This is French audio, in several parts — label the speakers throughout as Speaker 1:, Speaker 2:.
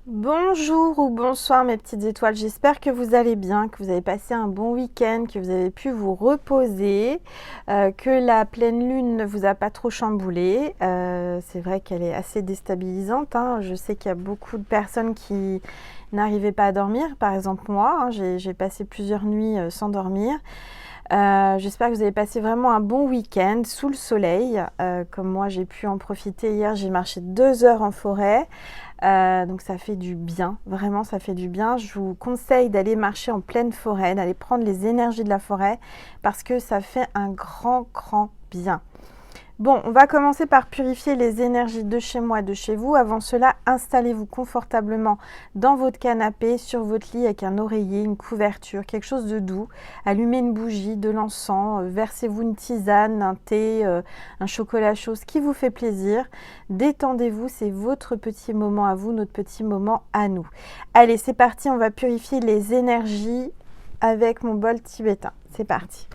Speaker 1: Bonjour ou bonsoir mes petites étoiles, j'espère que vous allez bien, que vous avez passé un bon week-end, que vous avez pu vous reposer, que la pleine lune ne vous a pas trop chamboulé. C'est vrai qu'elle est assez déstabilisante, hein. Je sais qu'il y a beaucoup de personnes qui n'arrivaient pas à dormir, par exemple moi, hein, j'ai passé plusieurs nuits sans dormir. J'espère que vous avez passé vraiment un bon week-end sous le soleil, comme moi j'ai pu en profiter hier. J'ai marché 2 heures en forêt, donc ça fait du bien, vraiment ça fait du bien. Je vous conseille d'aller marcher en pleine forêt, d'aller prendre les énergies de la forêt parce que ça fait un grand bien. Bon, on va commencer par purifier les énergies de chez moi et de chez vous. Avant cela, installez-vous confortablement dans votre canapé, sur votre lit avec un oreiller, une couverture, quelque chose de doux. Allumez une bougie, de l'encens, versez-vous une tisane, un thé, un chocolat chaud, ce qui vous fait plaisir. Détendez-vous, c'est votre petit moment à vous, notre petit moment à nous. Allez, c'est parti, on va purifier les énergies avec mon bol tibétain. C'est parti.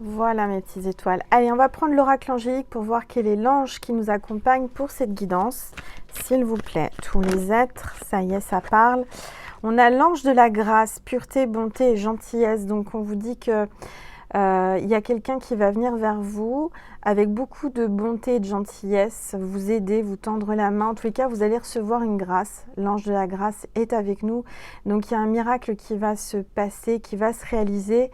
Speaker 1: Voilà mes petites étoiles. Allez, on va prendre l'oracle angélique pour voir quel est l'ange qui nous accompagne pour cette guidance. S'il vous plaît, tous les êtres, ça y est, ça parle. On a l'ange de la grâce, pureté, bonté et gentillesse. Donc on vous dit que il y a quelqu'un qui va venir vers vous avec beaucoup de bonté et de gentillesse, vous aider, vous tendre la main. En tous les cas, vous allez recevoir une grâce. L'ange de la grâce est avec nous. Donc, il y a un miracle qui va se passer, qui va se réaliser.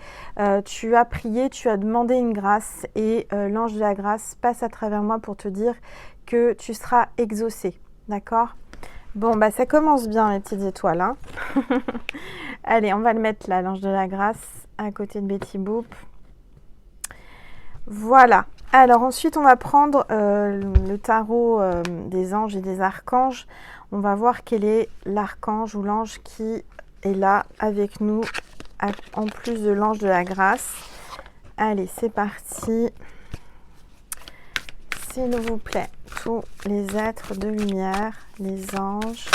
Speaker 1: Tu as prié, tu as demandé une grâce et l'ange de la grâce passe à travers moi pour te dire que tu seras exaucé. D'accord ? Bon, bah ça commence bien, les petites étoiles. Hein. Allez, on va le mettre là, l'ange de la grâce, à côté de Betty Boop. Voilà. Alors ensuite, on va prendre le tarot des anges et des archanges. On va voir quel est l'archange ou l'ange qui est là avec nous, en plus de l'ange de la grâce. Allez, c'est parti. S'il vous plaît, tous les êtres de lumière, les anges,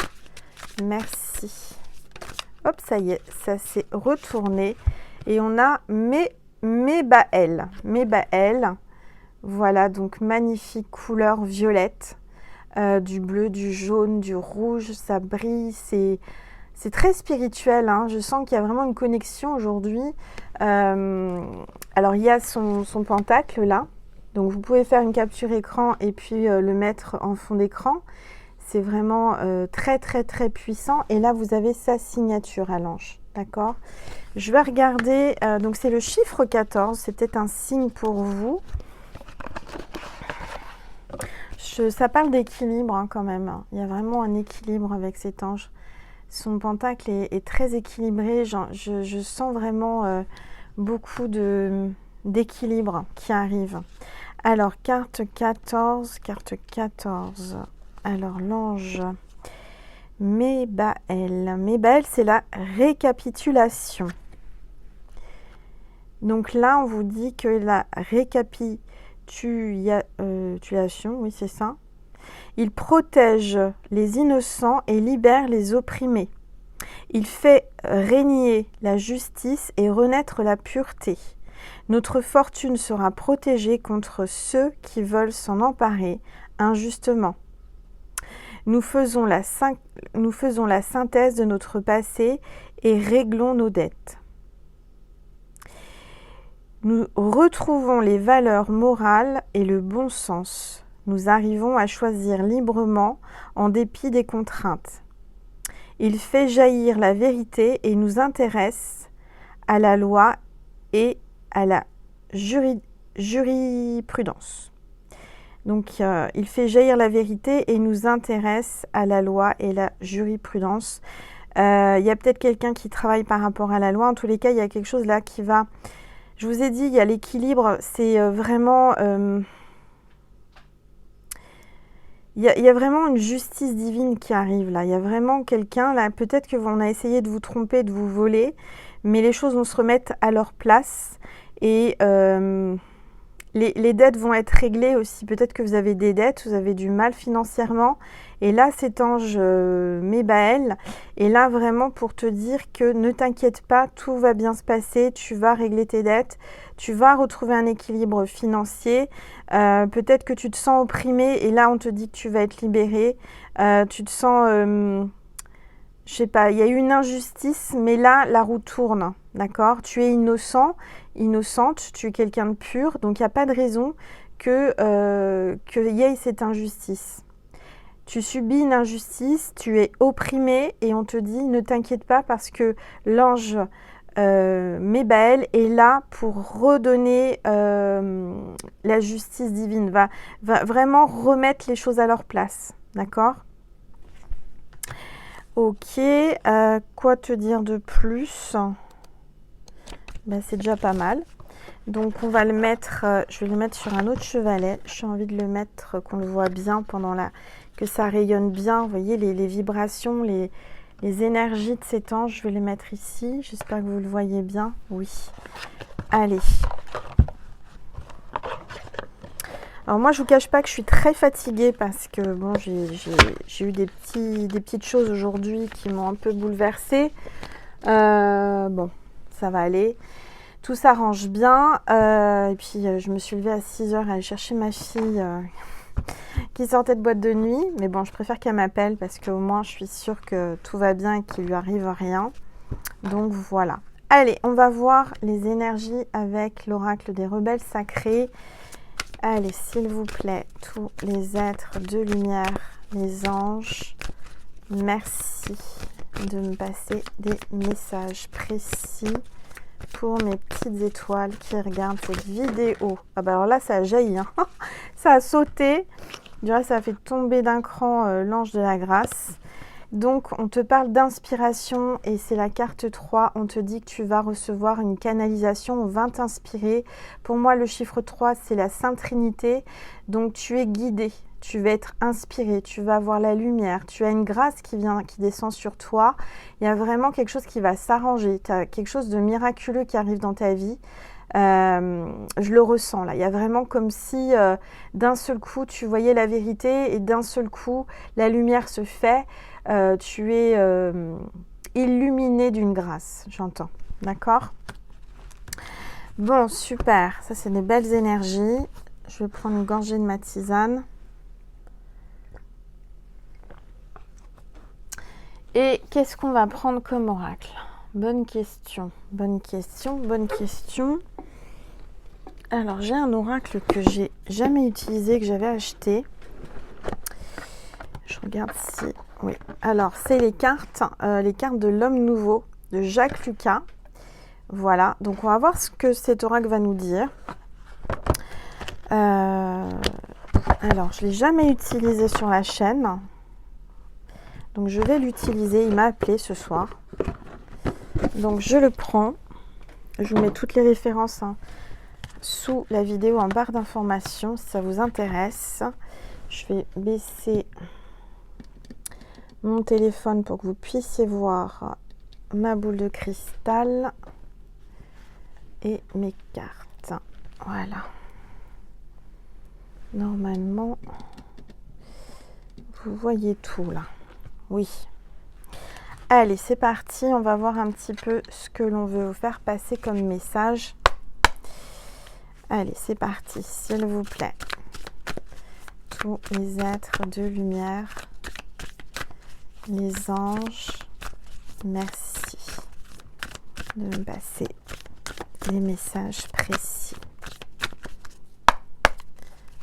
Speaker 1: merci. Hop, ça y est, ça s'est retourné. Et on a Mébaël. Voilà, donc magnifique couleur violette, du bleu, du jaune, du rouge, ça brille, c'est très spirituel, hein. Je sens qu'il y a vraiment une connexion aujourd'hui. Alors il y a son pentacle là, donc vous pouvez faire une capture écran et puis le mettre en fond d'écran. C'est vraiment très puissant. Et là, vous avez sa signature à l'ange. D'accord ? Je vais regarder. Donc, c'est le chiffre 14. C'est peut-être un signe pour vous. Ça parle d'équilibre hein, quand même. Il y a vraiment un équilibre avec cet ange. Son pentacle est très équilibré. Je sens vraiment beaucoup d'équilibre qui arrive. Alors, carte 14. Alors, l'ange Mébaël. Mébaël, c'est la récapitulation. Donc là, on vous dit que la récapitulation, oui, c'est ça. Il protège les innocents et libère les opprimés. Il fait régner la justice et renaître la pureté. Notre fortune sera protégée contre ceux qui veulent s'en emparer injustement. Nous faisons la synthèse de notre passé et réglons nos dettes. Nous retrouvons les valeurs morales et le bon sens. Nous arrivons à choisir librement en dépit des contraintes. Il fait jaillir la vérité et nous intéresse à la loi et à la jurisprudence. Donc, il fait jaillir la vérité et nous intéresse à la loi et la jurisprudence. Il y a peut-être quelqu'un qui travaille par rapport à la loi. En tous les cas, il y a quelque chose là qui va... Je vous ai dit, il y a l'équilibre. C'est vraiment... il y a vraiment une justice divine qui arrive là. Il y a vraiment quelqu'un là. Peut-être que on a essayé de vous tromper, de vous voler. Mais les choses vont se remettre à leur place. Et... les dettes vont être réglées aussi. Peut-être que vous avez des dettes, vous avez du mal financièrement. Et là, cet ange Mébaël est là vraiment pour te dire que ne t'inquiète pas, tout va bien se passer. Tu vas régler tes dettes. Tu vas retrouver un équilibre financier. Peut-être que tu te sens opprimé et là, on te dit que tu vas être libéré. Tu te sens... je sais pas, il y a eu une injustice, mais là, la roue tourne, d'accord? Tu es innocent, innocente, tu es quelqu'un de pur, donc il n'y a pas de raison qu'il y ait cette injustice. Tu subis une injustice, tu es opprimé et on te dit ne t'inquiète pas parce que l'ange Mébaël est là pour redonner la justice divine, va vraiment remettre les choses à leur place, d'accord? Ok, quoi te dire de plus? Ben, c'est déjà pas mal. Donc on va le mettre, je vais le mettre sur un autre chevalet. J'ai envie de le mettre, qu'on le voit bien pendant la... que ça rayonne bien. Vous voyez les vibrations, les énergies de cet ange. Je vais les mettre ici. J'espère que vous le voyez bien. Oui. Allez. Alors moi, je vous cache pas que je suis très fatiguée parce que bon, j'ai eu des petites choses aujourd'hui qui m'ont un peu bouleversée. Bon, ça va aller. Tout s'arrange bien. Et puis, je me suis levée à 6h à aller chercher ma fille qui sortait de boîte de nuit. Mais bon, je préfère qu'elle m'appelle parce qu'au moins, je suis sûre que tout va bien et qu'il lui arrive rien. Donc, voilà. Allez, on va voir les énergies avec l'oracle des rebelles sacrés. Allez, s'il vous plaît, tous les êtres de lumière, les anges, merci de me passer des messages précis pour mes petites étoiles qui regardent cette vidéo. Ah bah alors là, ça a jailli, hein. Ça a sauté. Je dirais que ça a fait tomber d'un cran l'ange de la grâce. Donc, on te parle d'inspiration et c'est la carte 3. On te dit que tu vas recevoir une canalisation, on va t'inspirer. Pour moi, le chiffre 3, c'est la Sainte Trinité. Donc, tu es guidé, tu vas être inspiré, tu vas avoir la lumière. Tu as une grâce qui descend sur toi. Il y a vraiment quelque chose qui va s'arranger. Tu as quelque chose de miraculeux qui arrive dans ta vie. Je le ressens là, il y a vraiment comme si d'un seul coup tu voyais la vérité et d'un seul coup la lumière se fait, tu es illuminé d'une grâce, j'entends, d'accord? Bon, super, ça c'est des belles énergies. Je vais prendre une gorgée de ma tisane. Et qu'est-ce qu'on va prendre comme oracle? Bonne question, bonne question, bonne question. Alors, j'ai un oracle que j'ai jamais utilisé, que j'avais acheté. Je regarde si... Oui. Alors, c'est les cartes de l'homme nouveau de Jacques Lucas. Voilà. Donc, on va voir ce que cet oracle va nous dire. Alors, je ne l'ai jamais utilisé sur la chaîne. Donc, je vais l'utiliser. Il m'a appelé ce soir. Donc, je le prends. Je vous mets toutes les références sous la vidéo en barre d'informations si ça vous intéresse. Je vais baisser mon téléphone pour que vous puissiez voir ma boule de cristal et mes cartes. Voilà. Normalement, vous voyez tout là. Oui. Allez, c'est parti. On va voir un petit peu ce que l'on veut vous faire passer comme message. Allez, c'est parti, s'il vous plaît. Tous les êtres de lumière, les anges, merci de me passer les messages précis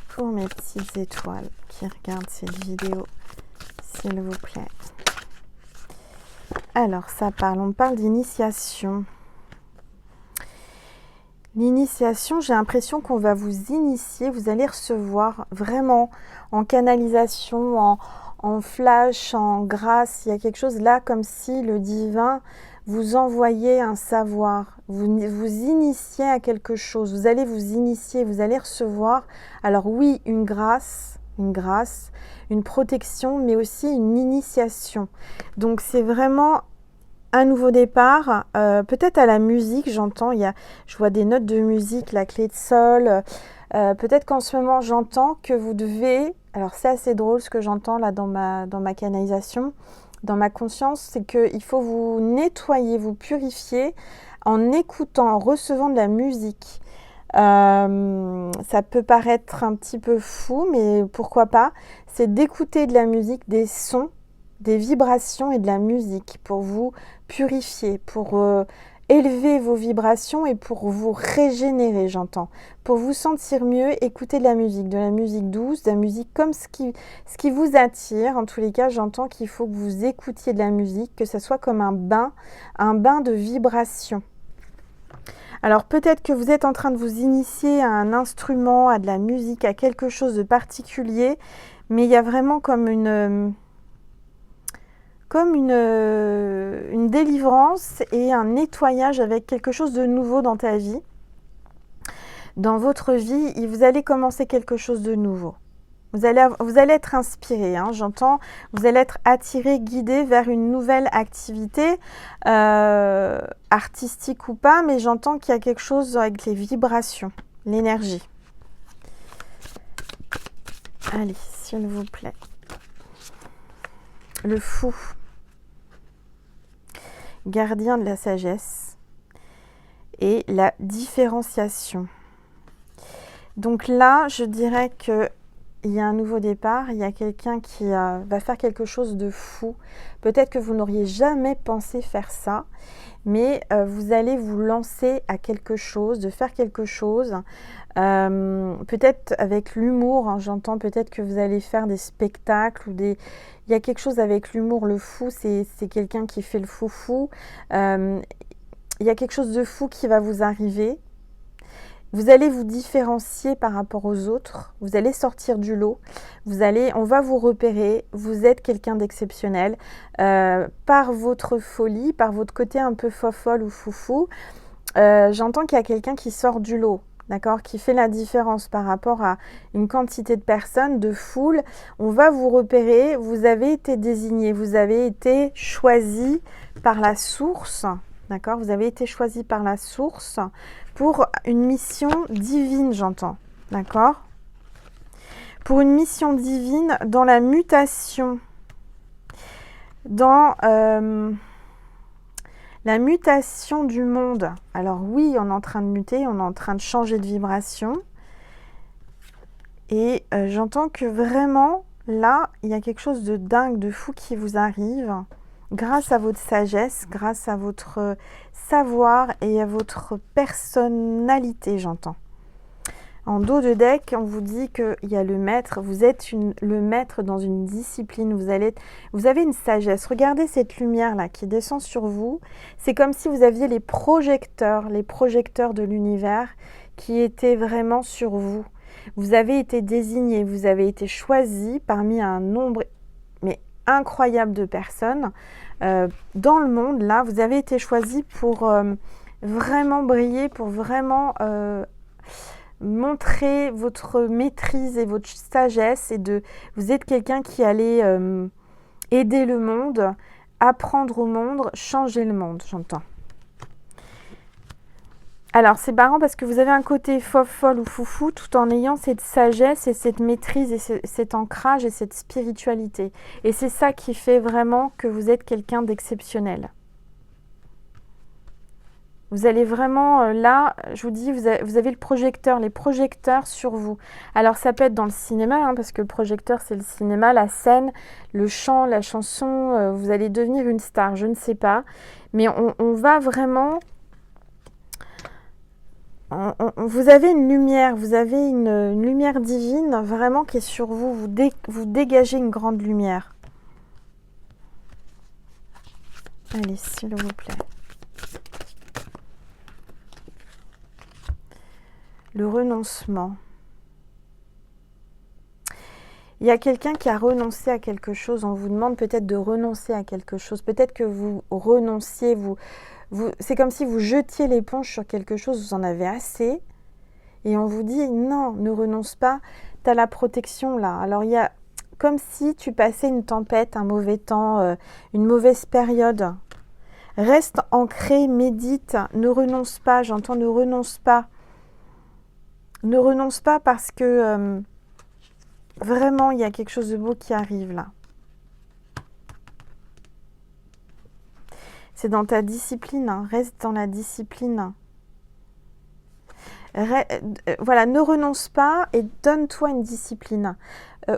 Speaker 1: pour mes petites étoiles qui regardent cette vidéo, s'il vous plaît. Alors, on parle d'initiation. L'initiation, j'ai l'impression qu'on va vous initier, vous allez recevoir vraiment en canalisation, en flash, en grâce. Il y a quelque chose là comme si le divin vous envoyait un savoir, vous initiez à quelque chose, vous allez vous initier, vous allez recevoir, alors oui, une grâce, une protection, mais aussi une initiation. Donc c'est vraiment un nouveau départ, peut-être à la musique, j'entends, je vois des notes de musique, la clé de sol, peut-être qu'en ce moment j'entends que vous devez, alors c'est assez drôle ce que j'entends là dans ma canalisation, dans ma conscience, c'est qu'il faut vous nettoyer, vous purifier en écoutant, en recevant de la musique. Ça peut paraître un petit peu fou, mais pourquoi pas, c'est d'écouter de la musique, des sons, des vibrations et de la musique pour vous purifier, pour élever vos vibrations et pour vous régénérer, j'entends. Pour vous sentir mieux, écoutez de la musique douce, de la musique comme ce qui vous attire. En tous les cas, j'entends qu'il faut que vous écoutiez de la musique, que ce soit comme un bain de vibrations. Alors peut-être que vous êtes en train de vous initier à un instrument, à de la musique, à quelque chose de particulier, mais il y a vraiment comme une délivrance et un nettoyage avec quelque chose de nouveau dans ta vie. Dans votre vie, vous allez commencer quelque chose de nouveau. Vous allez être inspiré, hein, j'entends, vous allez être attiré, guidé vers une nouvelle activité, artistique ou pas, mais j'entends qu'il y a quelque chose avec les vibrations, l'énergie. Allez, s'il vous plaît. Le fou. Gardien de la sagesse et la différenciation. Donc là, je dirais que il y a un nouveau départ, il y a quelqu'un qui va faire quelque chose de fou. Peut-être que vous n'auriez jamais pensé faire ça, mais vous allez vous lancer à quelque chose, de faire quelque chose. Peut-être avec l'humour, hein, j'entends peut-être que vous allez faire des spectacles ou des... Il y a quelque chose avec l'humour, le fou, c'est quelqu'un qui fait le foufou. Il y a quelque chose de fou qui va vous arriver. Vous allez vous différencier par rapport aux autres, vous allez sortir du lot, on va vous repérer, vous êtes quelqu'un d'exceptionnel par votre folie, par votre côté un peu fofolle ou foufou. J'entends qu'il y a quelqu'un qui sort du lot, d'accord, qui fait la différence par rapport à une quantité de personnes, de foule. On va vous repérer, vous avez été désigné, vous avez été choisi par la source, d'accord, vous avez été choisi par la source pour une mission divine, j'entends, d'accord? Pour une mission divine dans la mutation, dans la mutation du monde. Alors oui, on est en train de muter, on est en train de changer de vibration. Et j'entends que vraiment, là, il y a quelque chose de dingue, de fou qui vous arrive. Grâce à votre sagesse, grâce à votre savoir et à votre personnalité, j'entends. En dos de deck, on vous dit qu'il y a le maître, vous êtes le maître dans une discipline, vous avez une sagesse. Regardez cette lumière-là qui descend sur vous. C'est comme si vous aviez les projecteurs de l'univers qui étaient vraiment sur vous. Vous avez été désigné, vous avez été choisi parmi un nombre incroyable de personnes dans le monde. Là, vous avez été choisi pour vraiment briller, pour vraiment montrer votre maîtrise et votre sagesse, et vous êtes quelqu'un qui allait aider le monde, apprendre au monde, changer le monde, j'entends. Alors, c'est marrant parce que vous avez un côté folle ou foufou tout en ayant cette sagesse et cette maîtrise et cet ancrage et cette spiritualité. Et c'est ça qui fait vraiment que vous êtes quelqu'un d'exceptionnel. Vous allez vraiment, là, je vous dis, vous avez les projecteurs sur vous. Alors, ça peut être dans le cinéma, hein, parce que le projecteur, c'est le cinéma, la scène, le chant, la chanson, vous allez devenir une star, je ne sais pas. Mais on va vraiment... vous avez une lumière, vous avez une lumière divine vraiment qui est sur vous. Vous dégagez une grande lumière. Allez, s'il vous plaît. Le renoncement. Il y a quelqu'un qui a renoncé à quelque chose. On vous demande peut-être de renoncer à quelque chose. Peut-être que vous renonciez, c'est comme si vous jetiez l'éponge sur quelque chose, vous en avez assez. Et on vous dit, non, ne renonce pas, tu as la protection là. Alors il y a comme si tu passais une tempête, un mauvais temps, une mauvaise période. Reste ancré, médite, ne renonce pas, j'entends ne renonce pas. Ne renonce pas parce que vraiment il y a quelque chose de beau qui arrive là. C'est dans ta discipline, hein. Reste dans la discipline. Voilà, ne renonce pas et donne-toi une discipline.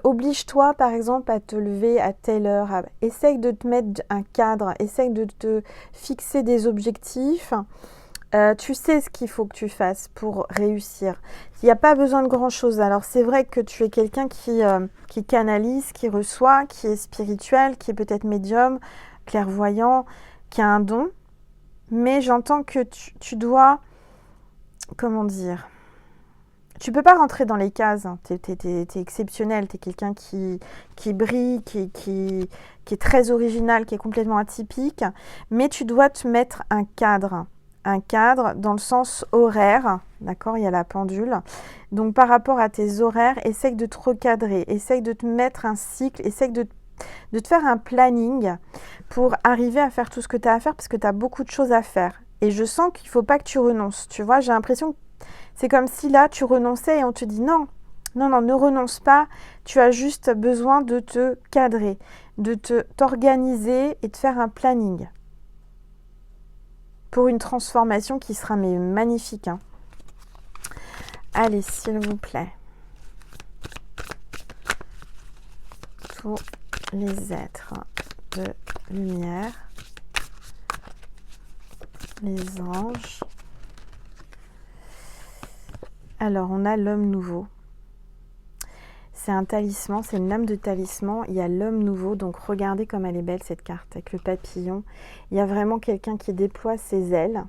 Speaker 1: Oblige-toi par exemple à te lever à telle heure. Essaye de te mettre un cadre, essaye de te fixer des objectifs. Tu sais ce qu'il faut que tu fasses pour réussir. Il n'y a pas besoin de grand-chose. Alors c'est vrai que tu es quelqu'un qui canalise, qui reçoit, qui est spirituel, qui est peut-être médium, clairvoyant, qui a un don. Mais j'entends que tu dois... Comment dire? Tu peux pas rentrer dans les cases. Hein. T'es exceptionnel. T'es quelqu'un qui brille, qui est très original, qui est complètement atypique. Mais tu dois te mettre un cadre. Un cadre dans le sens horaire. D'accord? Il y a la pendule. Donc par rapport à tes horaires, essaye de te recadrer. Essaye de te mettre un cycle. Essaye de te faire un planning pour arriver à faire tout ce que tu as à faire parce que tu as beaucoup de choses à faire. Et je sens qu'il ne faut pas que tu renonces. Tu vois, j'ai l'impression que c'est comme si là, tu renonçais et on te dit non, non, non, ne renonce pas. Tu as juste besoin de te cadrer, de t'organiser et de faire un planning pour une transformation qui sera magnifique. Hein. Allez, s'il vous plaît. Tous les êtres de lumière, les anges. Alors, on a l'homme nouveau. C'est un talisman, c'est une lame de talisman. Il y a l'homme nouveau, donc regardez comme elle est belle cette carte, avec le papillon. Il y a vraiment quelqu'un qui déploie ses ailes.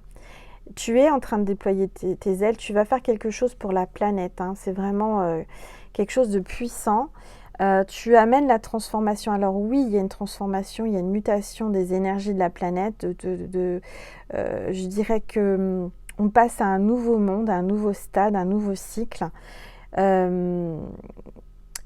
Speaker 1: Tu es en train de déployer tes ailes, tu vas faire quelque chose pour la planète. Hein. C'est vraiment quelque chose de puissant. Tu amènes la transformation. Alors oui, il y a une transformation, il y a une mutation des énergies de la planète. Je dirais que on passe à un nouveau monde, à un nouveau stade, un nouveau cycle.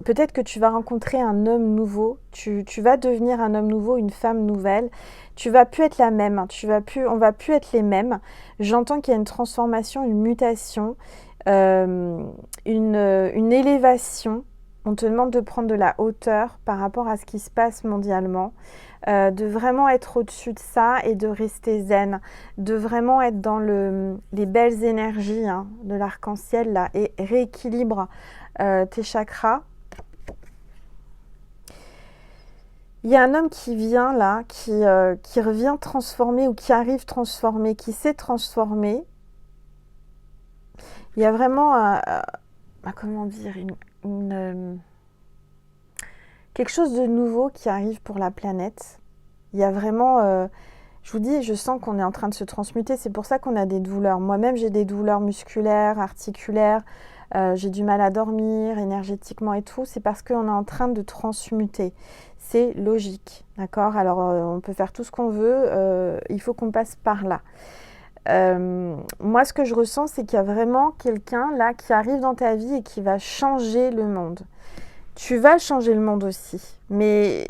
Speaker 1: Peut-être que tu vas rencontrer un homme nouveau, tu vas devenir un homme nouveau, une femme nouvelle. Tu vas plus être la même, on va plus être les mêmes. J'entends qu'il y a une transformation, une mutation, une élévation. On te demande de prendre de la hauteur par rapport à ce qui se passe mondialement, de vraiment être au-dessus de ça et de rester zen, de vraiment être dans les belles énergies hein, de l'arc-en-ciel là, et rééquilibre tes chakras. Il y a un homme qui vient là, qui revient transformé ou qui arrive transformé, qui s'est transformé. Il y a vraiment, comment dire, quelque chose de nouveau qui arrive pour la planète. Il y a vraiment, je vous dis, je sens qu'on est en train de se transmuter. C'est pour ça qu'on a des douleurs. Moi-même, j'ai des douleurs musculaires, articulaires. J'ai du mal à dormir, énergétiquement et tout. C'est parce qu'on est en train de transmuter. C'est logique, d'accord? Alors, on peut faire tout ce qu'on veut. Il faut qu'on passe par là. Moi, ce que je ressens, c'est qu'il y a vraiment quelqu'un là qui arrive dans ta vie et qui va changer le monde. Tu vas changer le monde aussi, mais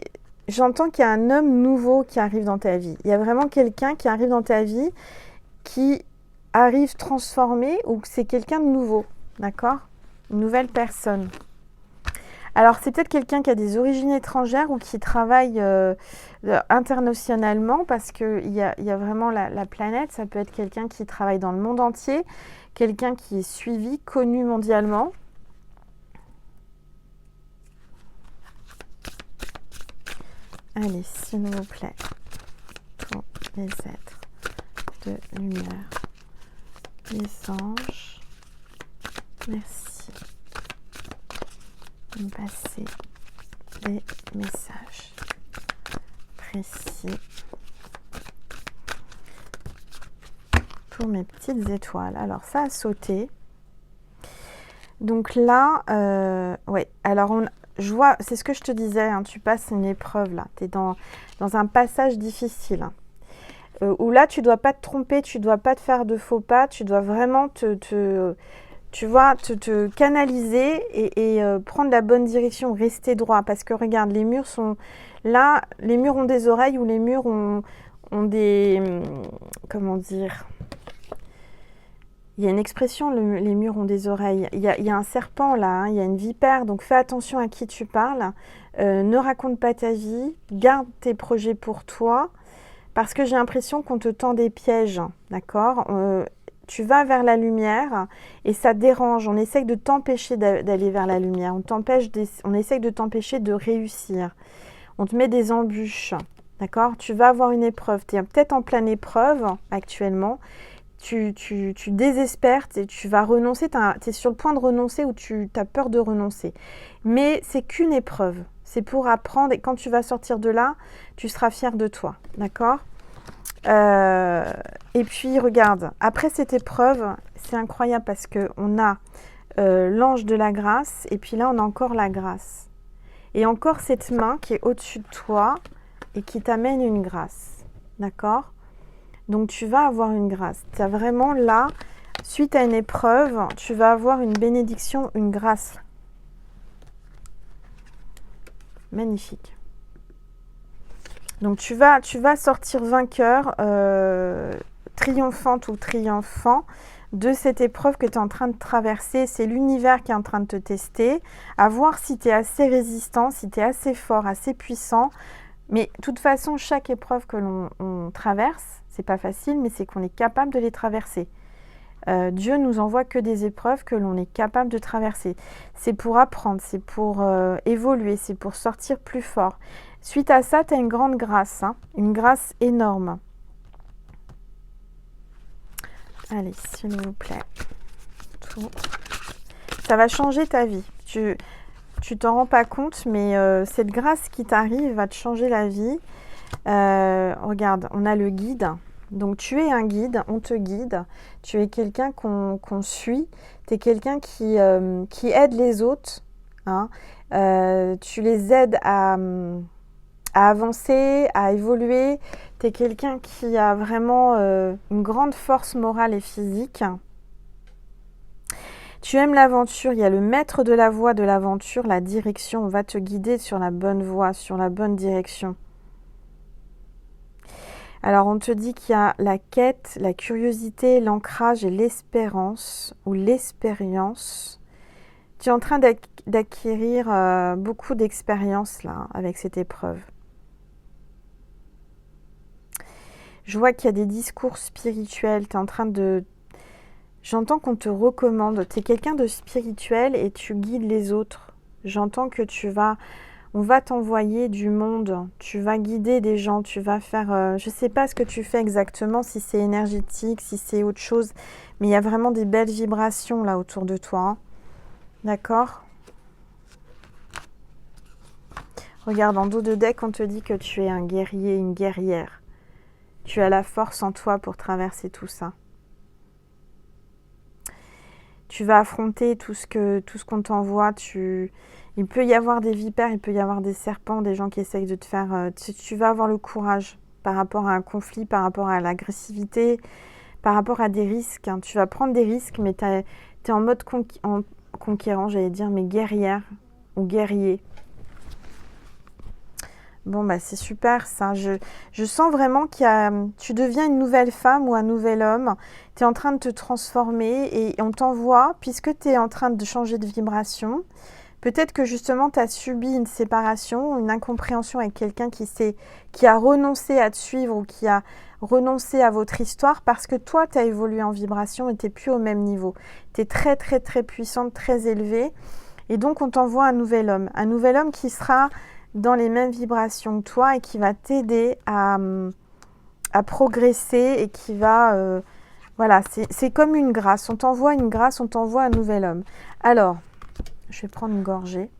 Speaker 1: j'entends qu'il y a un homme nouveau qui arrive dans ta vie. Il y a vraiment quelqu'un qui arrive dans ta vie qui arrive transformé ou que c'est quelqu'un de nouveau, d'accord? Une nouvelle personne. Alors, c'est peut-être quelqu'un qui a des origines étrangères ou qui travaille internationalement parce qu'il y a vraiment la planète. Ça peut être quelqu'un qui travaille dans le monde entier, quelqu'un qui est suivi, connu mondialement. Allez, s'il vous plaît, tous les êtres de lumière, les anges, Merci de me passer les messages précis pour mes petites étoiles. Alors, ça a sauté. Donc là, ouais, alors je vois, c'est ce que je te disais, hein, tu passes une épreuve là, tu es dans un passage difficile. Hein, où là, tu ne dois pas te tromper, tu ne dois pas te faire de faux pas, tu dois vraiment tu vois, te canaliser et prendre la bonne direction, rester droit. Parce que regarde, les murs sont là, les murs ont des oreilles ou les murs ont des, comment dire, il y a une expression, les murs ont des oreilles. Il y a un serpent là, hein, il y a une vipère, donc fais attention à qui tu parles. Ne raconte pas ta vie, garde tes projets pour toi, parce que j'ai l'impression qu'on te tend des pièges, d'accord ? Tu vas vers la lumière et ça dérange. On essaye de t'empêcher d'aller vers la lumière. On essaye de t'empêcher de réussir. On te met des embûches, d'accord ? Tu vas avoir une épreuve. Tu es peut-être en pleine épreuve actuellement. Tu désespères, tu vas renoncer, tu es sur le point de renoncer ou tu as peur de renoncer. Mais c'est qu'une épreuve. C'est pour apprendre et quand tu vas sortir de là, tu seras fier de toi. D'accord ? Et puis, regarde, après cette épreuve, c'est incroyable parce qu'on a l'ange de la grâce et puis là, on a encore la grâce. Et encore cette main qui est au-dessus de toi et qui t'amène une grâce. D'accord ? Donc, tu vas avoir une grâce. Tu as vraiment là, suite à une épreuve, tu vas avoir une bénédiction, une grâce. Magnifique. Donc, tu vas sortir vainqueur, triomphante ou triomphant de cette épreuve que tu es en train de traverser. C'est l'univers qui est en train de te tester, à voir si tu es assez résistant, si tu es assez fort, assez puissant. Mais de toute façon, chaque épreuve que l'on traverse, c'est pas facile, mais c'est qu'on est capable de les traverser. Dieu nous envoie que des épreuves que l'on est capable de traverser. C'est pour apprendre, c'est pour évoluer, c'est pour sortir plus fort. Suite à ça, tu as une grande grâce, hein, une grâce énorme. Allez, s'il vous plaît. Tout. Ça va changer ta vie. Tu t'en rends pas compte, mais cette grâce qui t'arrive va te changer la vie. Regarde, on a le guide. Donc tu es un guide, on te guide. Tu es quelqu'un qu'on suit. Tu es quelqu'un qui aide les autres. Hein. Tu les aides à avancer, à évoluer. Tu es quelqu'un qui a vraiment une grande force morale et physique. Tu aimes l'aventure, il y a le maître de la voie de l'aventure, la direction, on va te guider sur la bonne voie, sur la bonne direction. Alors on te dit qu'il y a la quête, la curiosité, l'ancrage et l'espérance ou l'expérience. Tu es en train d'acquérir beaucoup d'expérience là avec cette épreuve. Je vois qu'il y a des discours spirituels, tu es en train de... J'entends qu'on te recommande, tu es quelqu'un de spirituel et tu guides les autres. J'entends que on va t'envoyer du monde, tu vas guider des gens, tu vas faire... je ne sais pas ce que tu fais exactement, si c'est énergétique, si c'est autre chose, mais il y a vraiment des belles vibrations là autour de toi. Hein. D'accord ? Regarde, en dos de deck, on te dit que tu es un guerrier, une guerrière. Tu as la force en toi pour traverser tout ça. Tu vas affronter tout ce qu'on t'envoie. Il peut y avoir des vipères, il peut y avoir des serpents, des gens qui essayent de te faire... Tu vas avoir le courage par rapport à un conflit, par rapport à l'agressivité, par rapport à des risques. Hein. Tu vas prendre des risques, mais tu es en mode conquérant, j'allais dire, mais guerrière ou guerrier. Bon, bah c'est super ça. Je sens vraiment tu deviens une nouvelle femme ou un nouvel homme. Tu es en train de te transformer et on t'envoie, puisque tu es en train de changer de vibration. Peut-être que justement tu as subi une séparation, une incompréhension avec quelqu'un qui a renoncé à te suivre ou qui a renoncé à votre histoire parce que toi tu as évolué en vibration et tu n'es plus au même niveau. Tu es très très très puissante, très élevée. Et donc on t'envoie un nouvel homme qui sera dans les mêmes vibrations que toi et qui va t'aider à progresser et qui va Voilà, c'est comme une grâce. On t'envoie une grâce, on t'envoie un nouvel homme. Alors, je vais prendre une gorgée.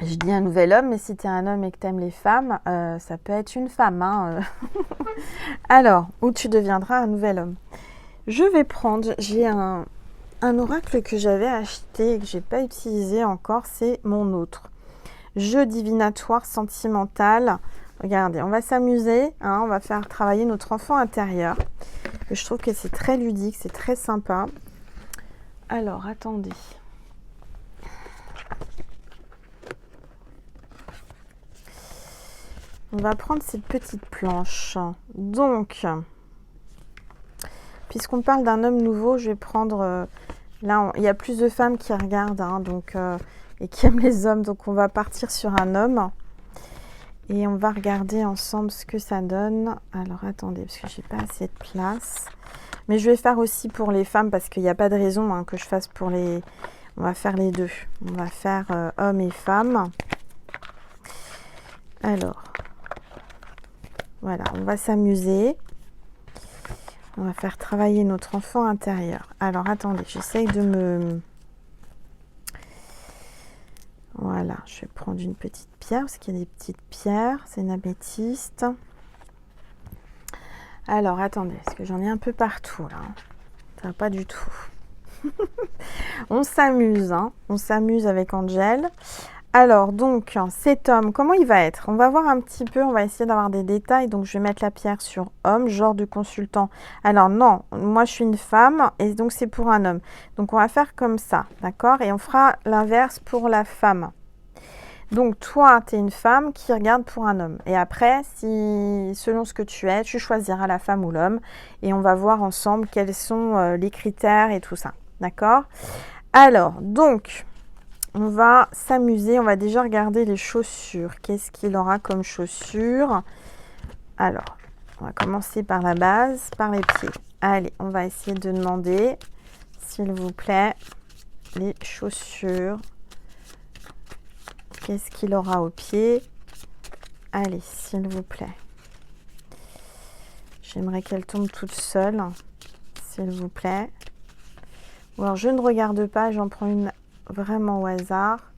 Speaker 1: Je dis un nouvel homme, mais si tu es un homme et que tu aimes les femmes, ça peut être une femme. Hein. Alors, où tu deviendras un nouvel homme. Je vais prendre, j'ai un oracle que j'avais acheté et que je n'ai pas utilisé encore, c'est mon autre. Jeu divinatoire sentimental. Regardez, on va s'amuser, hein, on va faire travailler notre enfant intérieur. Je trouve que c'est très ludique, c'est très sympa. Alors, attendez. On va prendre cette petite planche. Donc, puisqu'on parle d'un homme nouveau, je vais prendre... là, il y a plus de femmes qui regardent, hein, donc, et qui aiment les hommes. Donc, on va partir sur un homme. Et on va regarder ensemble ce que ça donne. Alors, attendez, parce que j'ai pas assez de place. Mais je vais faire aussi pour les femmes, parce qu'il n'y a pas de raison hein, que je fasse pour les... On va faire les deux. On va faire hommes et femmes. Alors... Voilà, on va s'amuser. On va faire travailler notre enfant intérieur. Alors, attendez, j'essaye de me... Voilà, je vais prendre une petite pierre, parce qu'il y a des petites pierres. C'est une améthyste. Alors, attendez, parce que j'en ai un peu partout, là. Ça va pas du tout. On s'amuse, hein. On s'amuse avec Angel. Alors, donc, cet homme, comment il va être? On va voir un petit peu, on va essayer d'avoir des détails. Donc, je vais mettre la pierre sur homme, genre de consultant. Alors, non, moi, je suis une femme et donc, c'est pour un homme. Donc, on va faire comme ça, d'accord? Et on fera l'inverse pour la femme. Donc, toi, tu es une femme qui regarde pour un homme. Et après, si selon ce que tu es, tu choisiras la femme ou l'homme. Et on va voir ensemble quels sont les critères et tout ça, d'accord? Alors, donc... On va s'amuser, on va déjà regarder les chaussures. Qu'est-ce qu'il aura comme chaussures? Alors, on va commencer par la base, par les pieds. Allez, on va essayer de demander, s'il vous plaît, les chaussures. Qu'est-ce qu'il aura aux pieds? Allez, s'il vous plaît. J'aimerais qu'elle tombe toute seule, s'il vous plaît. Ou alors, je ne regarde pas, j'en prends une vraiment au hasard.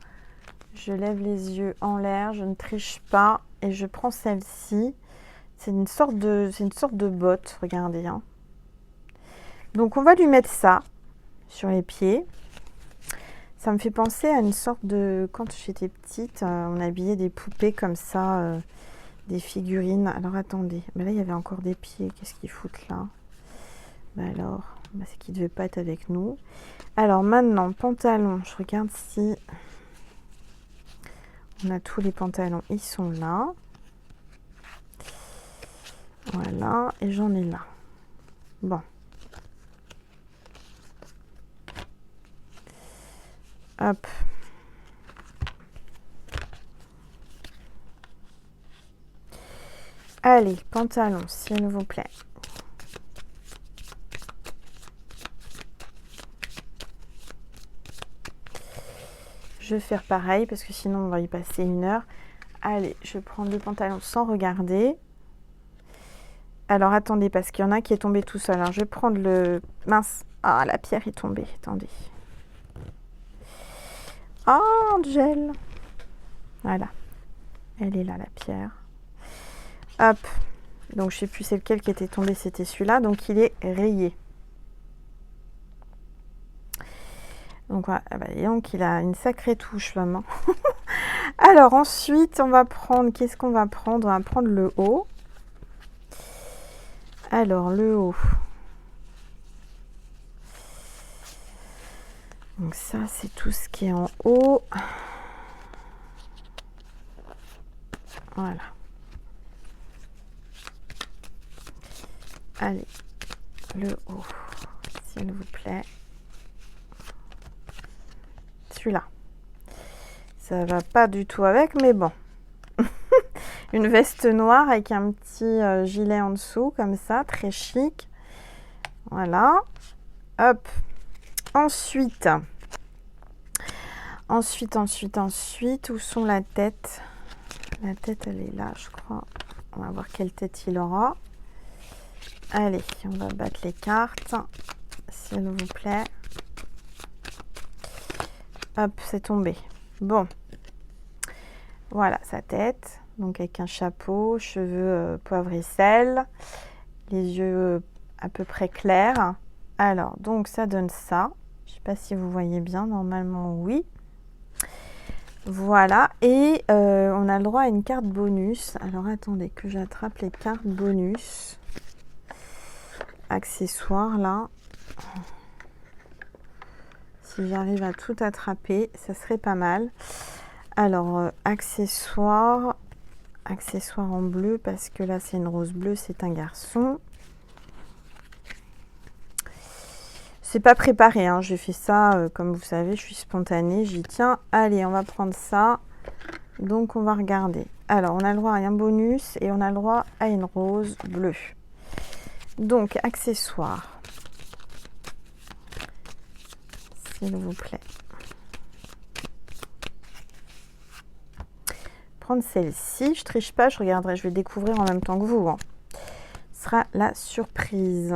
Speaker 1: Je lève les yeux en l'air, je ne triche pas et je prends celle-ci. C'est une sorte de botte, regardez. Hein. Donc on va lui mettre ça sur les pieds. Ça me fait penser à une sorte de... Quand j'étais petite, on habillait des poupées comme ça, des figurines. Alors attendez, mais là il y avait encore des pieds. Qu'est-ce qu'ils foutent là? Alors, c'est qu'ils ne devaient pas être avec nous. Alors maintenant, pantalon, je regarde si on a tous les pantalons, ils sont là. Voilà, et j'en ai là. Bon. Hop. Allez, pantalon, s'il vous plaît. Je vais faire pareil parce que sinon on va y passer une heure. Allez, je vais prendre le pantalon sans regarder. Alors attendez, parce qu'il y en a qui est tombé tout seul. Alors je vais prendre le... Mince. Ah, la pierre est tombée. Attendez. Oh, Angel. Voilà. Elle est là, la pierre. Hop. Donc je ne sais plus c'est lequel qui était tombé. C'était celui-là. Donc il est rayé. Donc, voilà, donc il a une sacrée touche, maman. Alors ensuite, on va prendre... Qu'est-ce qu'on va prendre? On va prendre le haut. Alors, le haut. Donc ça, c'est tout ce qui est en haut. Voilà. Allez, le haut, s'il vous plaît. Celui-là. Ça va pas du tout avec, mais bon. Une veste noire avec un petit gilet en dessous, comme ça, très chic. Voilà. Hop. Ensuite, où sont la tête? La tête, elle est là, je crois. On va voir quelle tête il aura. Allez, on va battre les cartes, s'il vous plaît. Hop, c'est tombé. Bon. Voilà sa tête. Donc avec un chapeau, cheveux poivre et sel, les yeux à peu près clairs. Alors, donc ça donne ça. Je ne sais pas si vous voyez bien, normalement oui. Voilà, et on a le droit à une carte bonus. Alors attendez que j'attrape les cartes bonus. Accessoires là. Si j'arrive à tout attraper, ça serait pas mal. Alors, accessoires en bleu, parce que là c'est une rose bleue, c'est un garçon. C'est pas préparé, hein. J'ai fait ça, comme vous savez, je suis spontanée, j'y tiens. Allez, on va prendre ça. Donc, on va regarder. Alors, on a le droit à un bonus et on a le droit à une rose bleue. Donc, accessoires. S'il vous plaît. Prendre celle-ci. Je triche pas, je regarderai, je vais découvrir en même temps que vous, hein. Ce sera la surprise.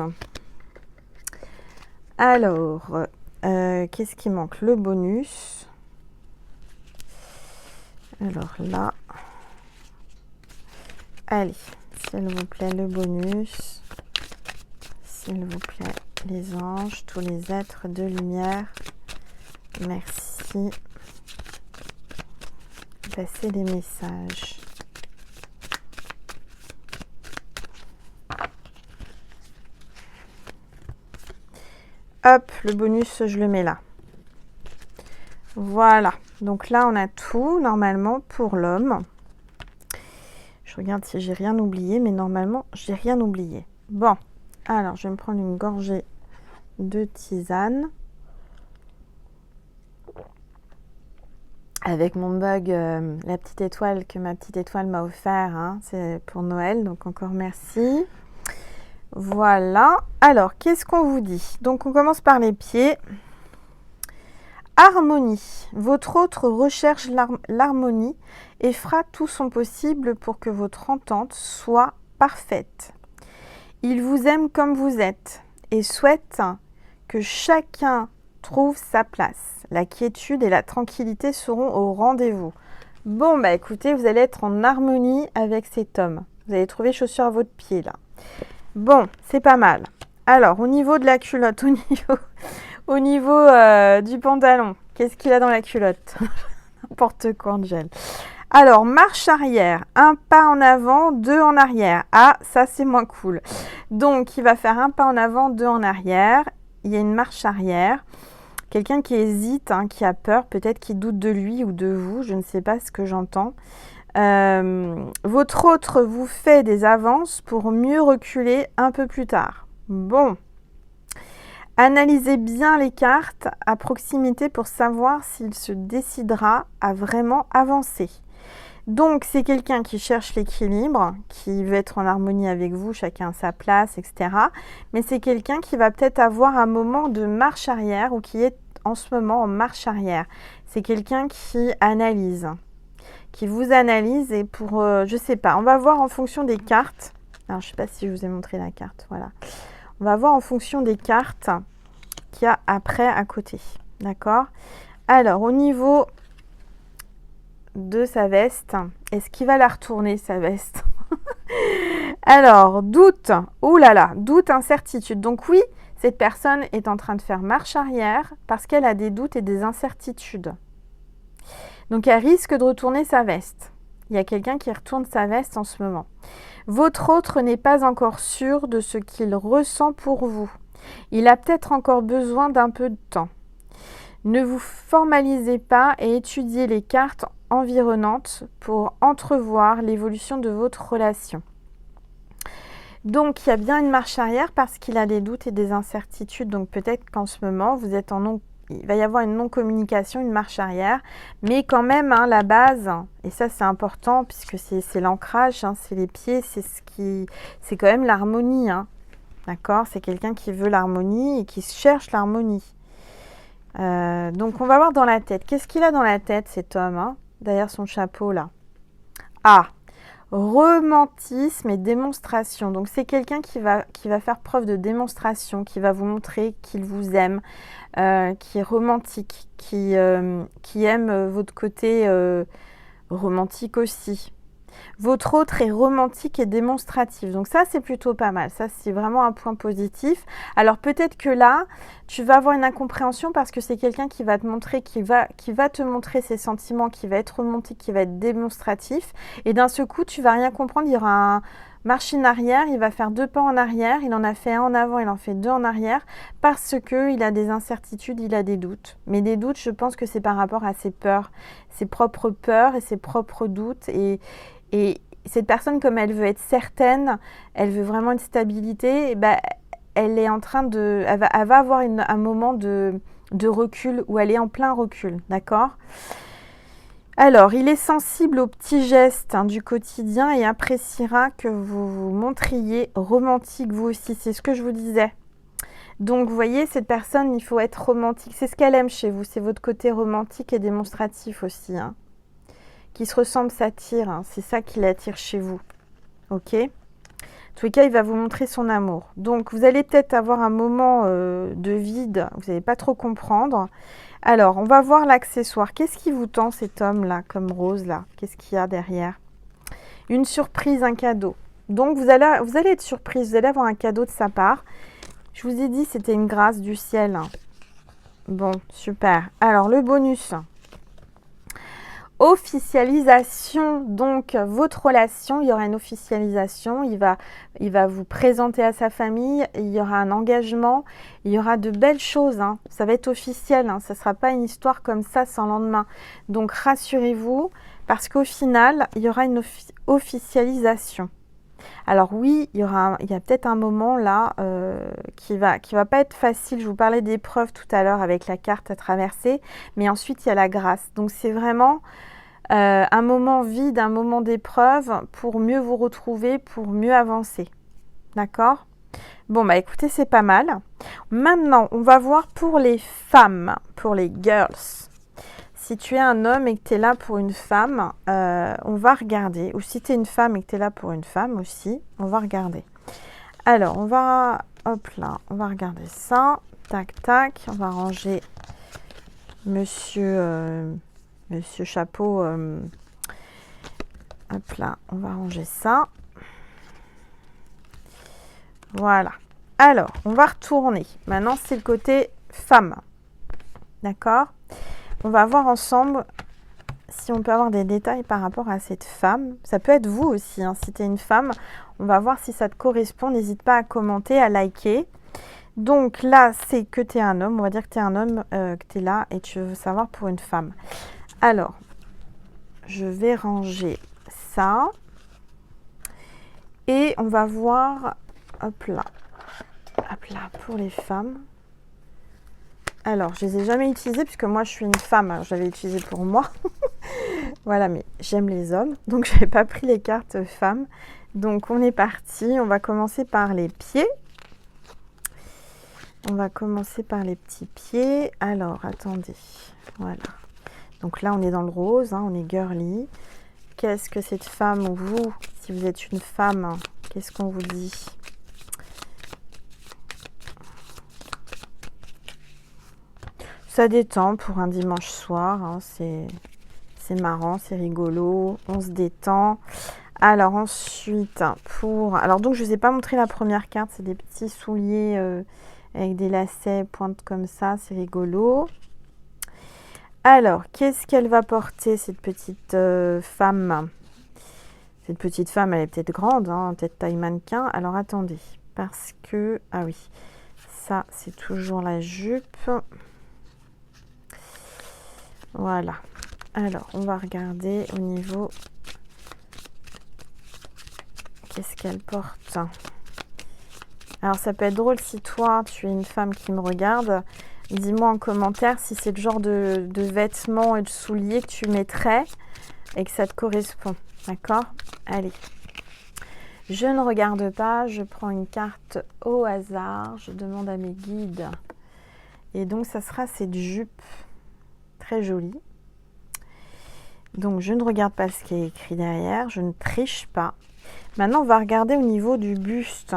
Speaker 1: Alors, qu'est-ce qui manque? Le bonus. Alors là, allez, s'il vous plaît, le bonus. S'il vous plaît, les anges, tous les êtres de lumière. Merci. Passez des messages. Hop, le bonus, je le mets là. Voilà. Donc là, on a tout, normalement, pour l'homme. Je regarde si j'ai rien oublié, mais normalement, j'ai rien oublié. Bon, alors, je vais me prendre une gorgée de tisane. Avec mon bug, la petite étoile que ma petite étoile m'a offert, hein, c'est pour Noël, donc encore merci. Voilà. Alors, qu'est-ce qu'on vous dit? Donc, on commence par les pieds. Harmonie. Votre autre recherche l'harmonie et fera tout son possible pour que votre entente soit parfaite. Il vous aime comme vous êtes et souhaite que chacun trouve sa place. La quiétude et la tranquillité seront au rendez-vous. Bon, bah écoutez, vous allez être en harmonie avec cet homme. Vous allez trouver chaussures à votre pied là. Bon, c'est pas mal. Alors, au niveau de la culotte, au niveau du pantalon, qu'est-ce qu'il a dans la culotte? N'importe quoi, Angel. Alors, marche arrière, un pas en avant, deux en arrière. Ah, ça c'est moins cool. Donc, il va faire un pas en avant, deux en arrière. Il y a une marche arrière. Quelqu'un qui hésite, hein, qui a peur, peut-être qui doute de lui ou de vous. Je ne sais pas ce que j'entends. Votre autre vous fait des avances pour mieux reculer un peu plus tard. Bon. Analysez bien les cartes à proximité pour savoir s'il se décidera à vraiment avancer. Donc, c'est quelqu'un qui cherche l'équilibre, qui veut être en harmonie avec vous, chacun à sa place, etc. Mais c'est quelqu'un qui va peut-être avoir un moment de marche arrière ou qui est en ce moment en marche arrière. C'est quelqu'un qui analyse, qui vous analyse et pour, je sais pas, on va voir en fonction des cartes. Alors, je sais pas si je vous ai montré la carte, voilà. On va voir en fonction des cartes qu'il y a après à côté, d'accord? Alors, au niveau de sa veste, est-ce qu'il va la retourner, sa veste? Alors, doute, oh là là, doute, incertitude. Donc oui, cette personne est en train de faire marche arrière parce qu'elle a des doutes et des incertitudes. Donc, elle risque de retourner sa veste. Il y a quelqu'un qui retourne sa veste en ce moment. Votre autre n'est pas encore sûr de ce qu'il ressent pour vous. Il a peut-être encore besoin d'un peu de temps. Ne vous formalisez pas et étudiez les cartes environnantes pour entrevoir l'évolution de votre relation. Donc, il y a bien une marche arrière parce qu'il a des doutes et des incertitudes. Donc, peut-être qu'en ce moment, vous êtes en non, il va y avoir une non-communication, une marche arrière. Mais quand même, hein, la base, et ça c'est important puisque c'est l'ancrage, hein, c'est les pieds, c'est quand même l'harmonie. Hein. D'accord? C'est quelqu'un qui veut l'harmonie et qui cherche l'harmonie. Donc, on va voir dans la tête. Qu'est-ce qu'il a dans la tête, cet homme, hein, derrière son chapeau, là? Ah, romantisme et démonstration. Donc c'est quelqu'un qui va faire preuve de démonstration, qui va vous montrer qu'il vous aime, qui est romantique, qui aime votre côté romantique aussi. Votre autre est romantique et démonstratif. Donc ça, c'est plutôt pas mal. Ça, c'est vraiment un point positif. Alors peut-être que là, tu vas avoir une incompréhension parce que c'est quelqu'un qui va te montrer, qui va te montrer ses sentiments, qui va être romantique, qui va être démonstratif. Et d'un seul coup, tu vas rien comprendre. Il y aura un marche en arrière, il va faire 2 pas en arrière. Il en a fait un en avant, il en fait 2 en arrière parce qu'il a des incertitudes, il a des doutes. Mais des doutes, je pense que c'est par rapport à ses peurs, ses propres peurs et ses propres doutes. Et cette personne, comme elle veut être certaine, elle veut vraiment une stabilité, elle est en train de, elle va avoir un moment de recul où elle est en plein recul, d'accord? Alors, il est sensible aux petits gestes du quotidien et appréciera que vous vous montriez romantique vous aussi. C'est ce que je vous disais. Donc, vous voyez, cette personne, il faut être romantique. C'est ce qu'elle aime chez vous. C'est votre côté romantique et démonstratif aussi, qui se ressemble s'attire, c'est ça qui l'attire chez vous, ok? En tous les cas, il va vous montrer son amour. Donc, vous allez peut-être avoir un moment de vide, vous n'allez pas trop comprendre. Alors, on va voir l'accessoire. Qu'est-ce qui vous tend cet homme-là, comme rose, là? Qu'est-ce qu'il y a derrière? Une surprise, un cadeau. Donc, vous allez être surprise, vous allez avoir un cadeau de sa part. Je vous ai dit, c'était une grâce du ciel. Bon, super. Alors, le bonus. Officialisation, donc votre relation, il y aura une officialisation, il va vous présenter à sa famille, il y aura un engagement, il y aura de belles choses, ça va être officiel, ça ne sera pas une histoire comme ça sans lendemain. Donc rassurez-vous, parce qu'au final, il y aura une officialisation. Alors oui, il y a peut-être un moment là qui va pas être facile. Je vous parlais d'épreuves tout à l'heure avec la carte à traverser, mais ensuite il y a la grâce. Donc c'est vraiment un moment vide, un moment d'épreuve pour mieux vous retrouver, pour mieux avancer. D'accord? Bon, bah écoutez, c'est pas mal. Maintenant, on va voir pour les femmes, pour les girls. Si tu es un homme et que tu es là pour une femme, on va regarder. Ou si tu es une femme et que tu es là pour une femme aussi, on va regarder. Alors, on va regarder ça. Tac, tac. On va ranger Monsieur Chapeau. Hop là, on va ranger ça. Voilà. Alors, on va retourner. Maintenant, c'est le côté femme. D'accord? On va voir ensemble si on peut avoir des détails par rapport à cette femme. Ça peut être vous aussi, si tu es une femme. On va voir si ça te correspond. N'hésite pas à commenter, à liker. Donc là, c'est que tu es un homme. On va dire que tu es un homme, que tu es là et tu veux savoir pour une femme. Alors, je vais ranger ça. Et on va voir, hop là, pour les femmes. Alors, je les ai jamais utilisées puisque moi, je suis une femme. Alors, je l'avais utilisé pour moi. Voilà, mais j'aime les hommes. Donc, je n'avais pas pris les cartes femmes. Donc, on est parti. On va commencer par les pieds. On va commencer par les petits pieds. Alors, attendez. Voilà. Donc là, on est dans le rose. On est girly. Qu'est-ce que cette femme, ou vous, si vous êtes une femme, qu'est-ce qu'on vous dit ? Ça détend pour un dimanche soir, c'est marrant, c'est rigolo, on se détend. Alors ensuite, alors donc je ne vous ai pas montré la première carte, c'est des petits souliers avec des lacets pointes comme ça, c'est rigolo. Alors, qu'est-ce qu'elle va porter cette petite femme ? Cette petite femme, elle est peut-être grande, peut-être taille mannequin. Alors attendez, parce que, ah oui, ça c'est toujours la jupe. Voilà. Alors, on va regarder au niveau... Qu'est-ce qu'elle porte ? Alors, ça peut être drôle si toi, tu es une femme qui me regarde. Dis-moi en commentaire si c'est le genre de vêtements et de souliers que tu mettrais et que ça te correspond. D'accord ? Allez. Je ne regarde pas, je prends une carte au hasard. Je demande à mes guides. Et donc, ça sera cette jupe. Très jolie. Donc, je ne regarde pas ce qui est écrit derrière. Je ne triche pas. Maintenant, on va regarder au niveau du buste.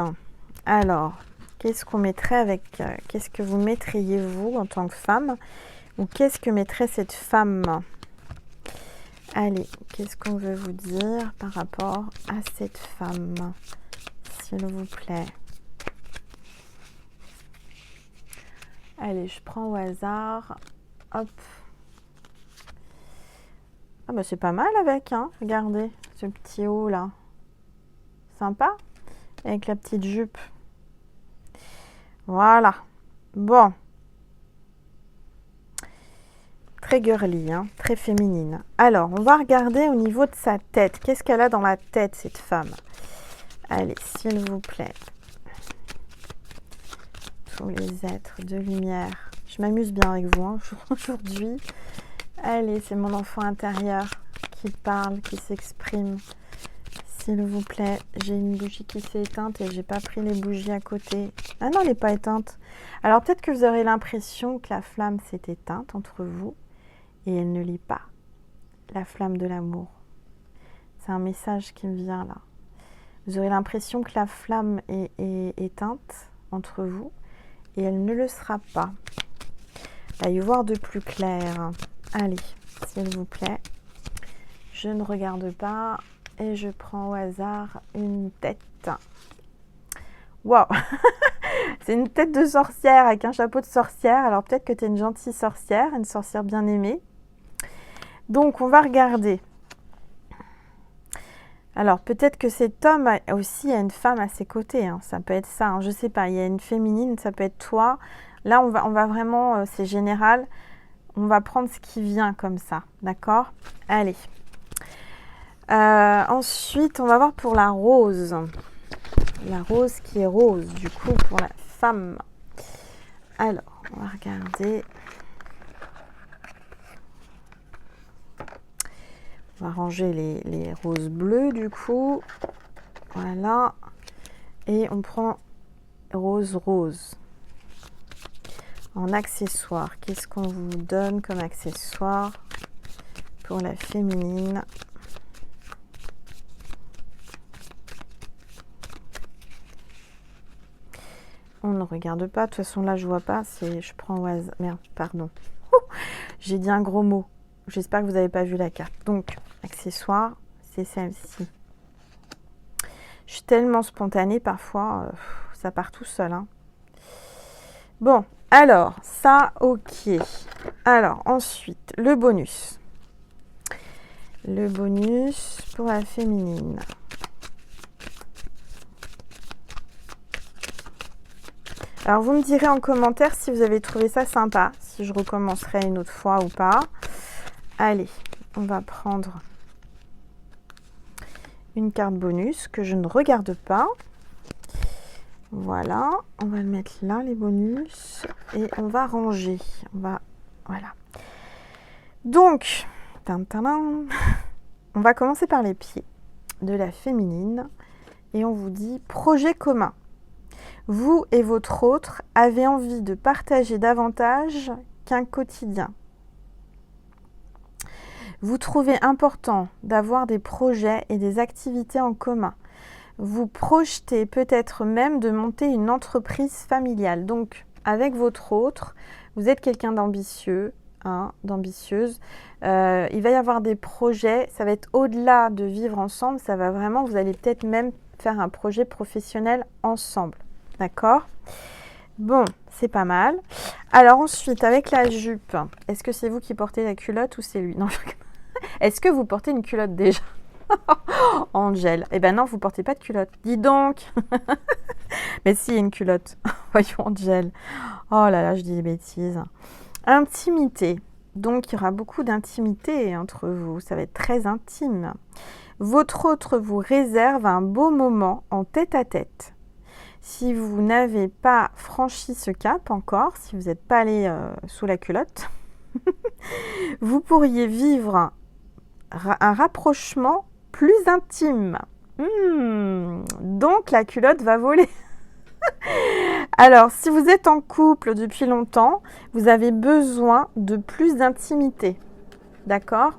Speaker 1: Alors, qu'est-ce qu'on mettrait avec... qu'est-ce que vous mettriez, vous, en tant que femme? Ou qu'est-ce que mettrait cette femme? Allez, qu'est-ce qu'on veut vous dire par rapport à cette femme, s'il vous plaît? Allez, je prends au hasard. Hop. Ah bah c'est pas mal avec, hein. Regardez, ce petit haut là. Sympa. Avec la petite jupe. Voilà. Bon. Très girly, hein, très féminine. Alors, on va regarder au niveau de sa tête. Qu'est-ce qu'elle a dans la tête, cette femme? Allez, s'il vous plaît. Tous les êtres de lumière. Je m'amuse bien avec vous, hein, aujourd'hui. Allez, c'est mon enfant intérieur qui parle, qui s'exprime. S'il vous plaît, j'ai une bougie qui s'est éteinte et j'ai pas pris les bougies à côté. Ah non, elle n'est pas éteinte. Alors peut-être que vous aurez l'impression que la flamme s'est éteinte entre vous. Et elle ne lit pas la flamme de l'amour. C'est un message qui me vient là. Vous aurez l'impression que la flamme est éteinte entre vous et elle ne le sera pas. À y voir de plus clair. Allez, s'il vous plaît. Je ne regarde pas et je prends au hasard une tête. Waouh. C'est une tête de sorcière avec un chapeau de sorcière. Alors peut-être que tu es une gentille sorcière, une sorcière bien aimée. Donc, on va regarder. Alors, peut-être que cet homme a aussi une femme à ses côtés. Hein. Ça peut être ça. Hein. Je ne sais pas. Il y a une féminine, ça peut être toi. Là, on va vraiment, c'est général. On va prendre ce qui vient comme ça. D'accord? Allez. Ensuite, on va voir pour la rose. La rose qui est rose, du coup, pour la femme. Alors, on va regarder. On va ranger les roses bleues du coup. Voilà. Et on prend rose. En accessoire. Qu'est-ce qu'on vous donne comme accessoire pour la féminine? On ne regarde pas. De toute façon, là, je vois pas. Je prends au hasard. Merde, pardon. J'ai dit un gros mot. J'espère que vous n'avez pas vu la carte. Donc, accessoire, c'est celle-ci. Je suis tellement spontanée parfois, ça part tout seul. Hein. Bon, alors, ça, ok. Alors, ensuite, le bonus. Le bonus pour la féminine. Alors, vous me direz en commentaire si vous avez trouvé ça sympa, si je recommencerai une autre fois ou pas. Allez, on va prendre une carte bonus que je ne regarde pas. Voilà, on va le mettre là, les bonus, et on va ranger. Voilà. Donc, on va commencer par les pieds de la féminine et on vous dit projet commun. Vous et votre autre avez envie de partager davantage qu'un quotidien. Vous trouvez important d'avoir des projets et des activités en commun. Vous projetez peut-être même de monter une entreprise familiale. Donc, avec votre autre, vous êtes quelqu'un d'ambitieux, hein, d'ambitieuse. Il va y avoir des projets, ça va être au-delà de vivre ensemble, ça va vraiment, vous allez peut-être même faire un projet professionnel ensemble. D'accord ? Bon, c'est pas mal. Alors ensuite, avec la jupe, est-ce que c'est vous qui portez la culotte ou c'est lui? Non, est-ce que vous portez une culotte déjà? Angèle. Eh ben non, vous portez pas de culotte. Dis donc. Mais si, il y a une culotte. Voyons, Angèle. Oh là là, je dis des bêtises. Intimité. Donc, il y aura beaucoup d'intimité entre vous. Ça va être très intime. Votre autre vous réserve un beau moment en tête-à-tête. Si vous n'avez pas franchi ce cap encore, si vous n'êtes pas allé sous la culotte, vous pourriez vivre un rapprochement plus intime. Donc la culotte va voler. Alors, si vous êtes en couple depuis longtemps, vous avez besoin de plus d'intimité. D'accord ?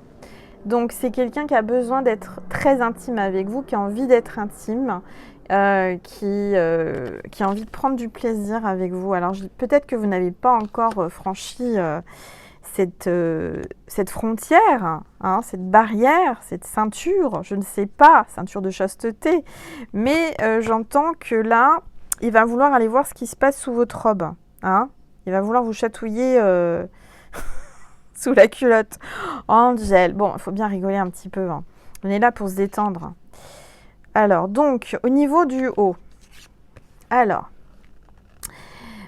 Speaker 1: Donc c'est quelqu'un qui a besoin d'être très intime avec vous, qui a envie d'être intime, qui a envie de prendre du plaisir avec vous. Alors peut-être que vous n'avez pas encore franchi cette frontière, hein, cette barrière, cette ceinture, je ne sais pas, ceinture de chasteté, mais j'entends que là, il va vouloir aller voir ce qui se passe sous votre robe. Hein. Il va vouloir vous chatouiller sous la culotte. Angel, bon, il faut bien rigoler un petit peu. Hein. On est là pour se détendre. Alors, donc, au niveau du haut. Alors,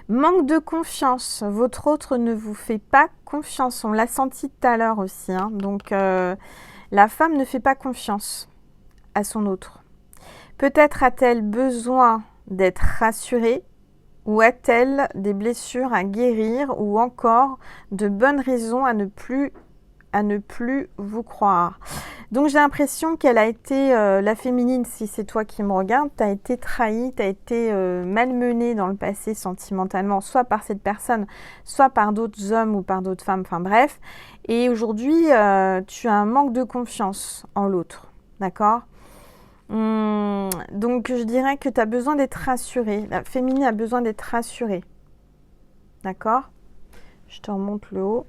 Speaker 1: manque de confiance. Votre autre ne vous fait pas confiance. On l'a senti tout à l'heure aussi. Hein. Donc, la femme ne fait pas confiance à son autre. Peut-être a-t-elle besoin d'être rassurée ou a-t-elle des blessures à guérir ou encore de bonnes raisons à ne plus vous croire. Donc j'ai l'impression qu'elle a été, la féminine, si c'est toi qui me regardes, tu as été trahie, tu as été malmenée dans le passé sentimentalement, soit par cette personne, soit par d'autres hommes ou par d'autres femmes, enfin bref. Et aujourd'hui, tu as un manque de confiance en l'autre, d'accord ? Donc je dirais que tu as besoin d'être rassurée. La féminine a besoin d'être rassurée. D'accord ? Je te remonte le haut.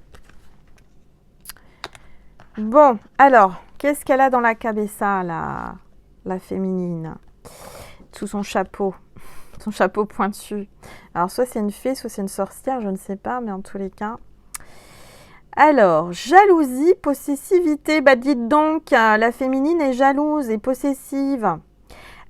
Speaker 1: Bon, alors, qu'est-ce qu'elle a dans la cabessa, la féminine ? Sous son chapeau pointu. Alors, soit c'est une fée, soit c'est une sorcière, je ne sais pas, mais en tous les cas. Alors, jalousie, possessivité. Bah dites donc, la féminine est jalouse et possessive.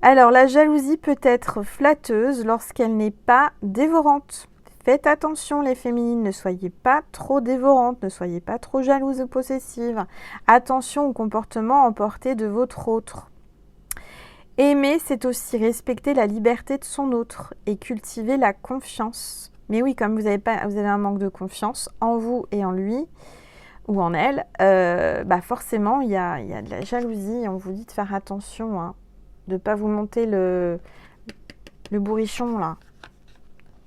Speaker 1: Alors, la jalousie peut être flatteuse lorsqu'elle n'est pas dévorante. Faites attention les féminines, ne soyez pas trop dévorantes, ne soyez pas trop jalouses ou possessives. Attention au comportement emporté de votre autre. Aimer, c'est aussi respecter la liberté de son autre et cultiver la confiance. Mais oui, comme vous avez un manque de confiance en vous et en lui ou en elle, forcément, il y a de la jalousie. On vous dit de faire attention, hein, de ne pas vous monter le bourrichon, là.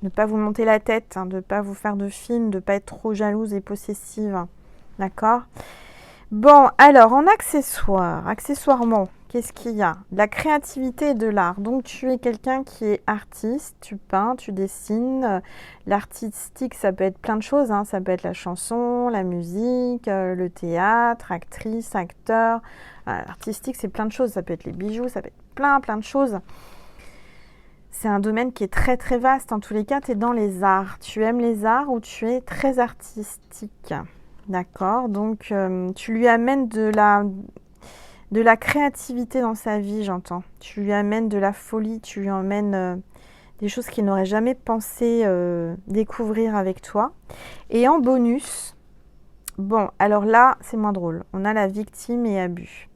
Speaker 1: De ne pas vous monter la tête, hein, de ne pas vous faire de film, de ne pas être trop jalouse et possessive. D'accord ? Bon, alors, en accessoirement, qu'est-ce qu'il y a ? De la créativité et de l'art. Donc, tu es quelqu'un qui est artiste, tu peins, tu dessines. L'artistique, ça peut être plein de choses. Hein. Ça peut être la chanson, la musique, le théâtre, actrice, acteur. L'artistique, c'est plein de choses. Ça peut être les bijoux, ça peut être plein de choses. C'est un domaine qui est très très vaste. En tous les cas, tu es dans les arts. Tu aimes les arts ou tu es très artistique. D'accord ? Donc, tu lui amènes de la créativité dans sa vie, j'entends. Tu lui amènes de la folie, tu lui emmènes des choses qu'il n'aurait jamais pensé découvrir avec toi. Et en bonus, bon, alors là, c'est moins drôle. On a la victime et abus.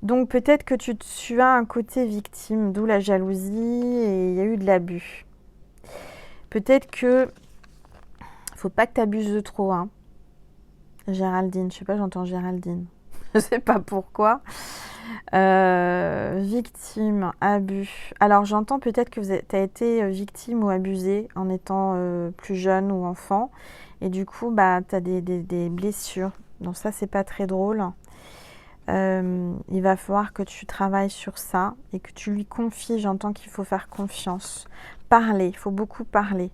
Speaker 1: Donc peut-être que tu as un côté victime, d'où la jalousie et il y a eu de l'abus. Peut-être que faut pas que tu abuses de trop, hein. Géraldine, je sais pas, j'entends Géraldine. Je sais pas pourquoi. Victime, abus. Alors j'entends peut-être que tu as été victime ou abusée en étant plus jeune ou enfant. Et du coup, tu as des blessures. Donc ça, c'est pas très drôle. Il va falloir que tu travailles sur ça et que tu lui confies. J'entends qu'il faut faire confiance. Parler, il faut beaucoup parler.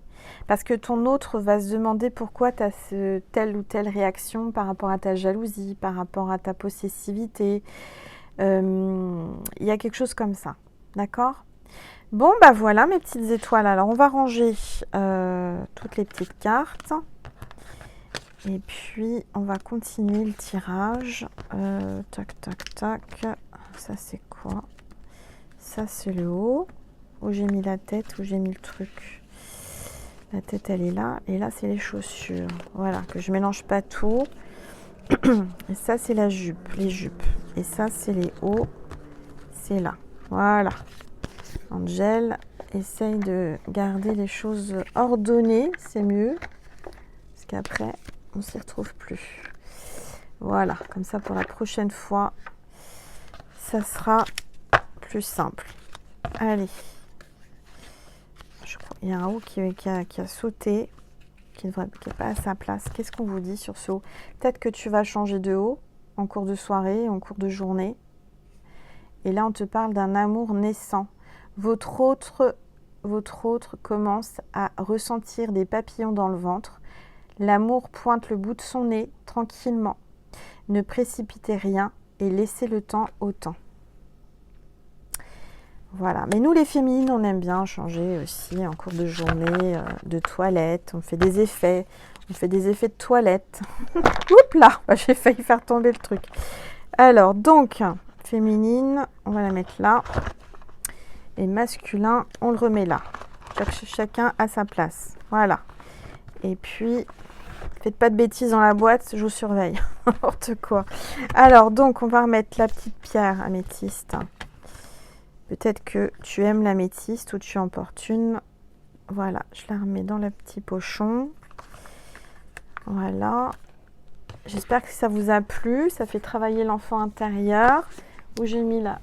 Speaker 1: Parce que ton autre va se demander pourquoi tu as telle ou telle réaction par rapport à ta jalousie, par rapport à ta possessivité. Il y a quelque chose comme ça. D'accord ? Bon, voilà mes petites étoiles. Alors, on va ranger toutes les petites cartes. Et puis, on va continuer le tirage. Tac, tac, tac. Ça, c'est quoi ? Ça, c'est le haut. Où j'ai mis la tête, où j'ai mis le truc. La tête, elle est là. Et là, c'est les chaussures. Voilà, que je mélange pas tout. Et ça, c'est la jupe, les jupes. Et ça, c'est les hauts. C'est là. Voilà. Angel, essaye de garder les choses ordonnées. C'est mieux. Parce qu'après, on s'y retrouve plus. Voilà. Comme ça, pour la prochaine fois, ça sera plus simple. Allez. Je crois qu'il y a un haut qui a sauté. Qui n'est pas à sa place. Qu'est-ce qu'on vous dit sur ce haut ? Peut-être que tu vas changer de haut. en cours de soirée, en cours de journée. Et là, on te parle d'un amour naissant. Votre autre commence à ressentir des papillons dans le ventre. L'amour pointe le bout de son nez tranquillement. Ne précipitez rien et laissez le temps au temps. Voilà, mais nous les féminines, on aime bien changer aussi en cours de journée, de toilette. On fait des effets de toilette. Oups là, j'ai failli faire tomber le truc. Alors, donc, féminine, on va la mettre là. Et masculin, on le remet là. Chacun à sa place. Voilà. Et puis, faites pas de bêtises dans la boîte, je vous surveille. N'importe quoi. Alors, donc, on va remettre la petite pierre améthyste. Peut-être que tu aimes l'améthyste ou tu en portes une. Voilà, je la remets dans le petit pochon. Voilà. J'espère que ça vous a plu. Ça fait travailler l'enfant intérieur. Où j'ai mis là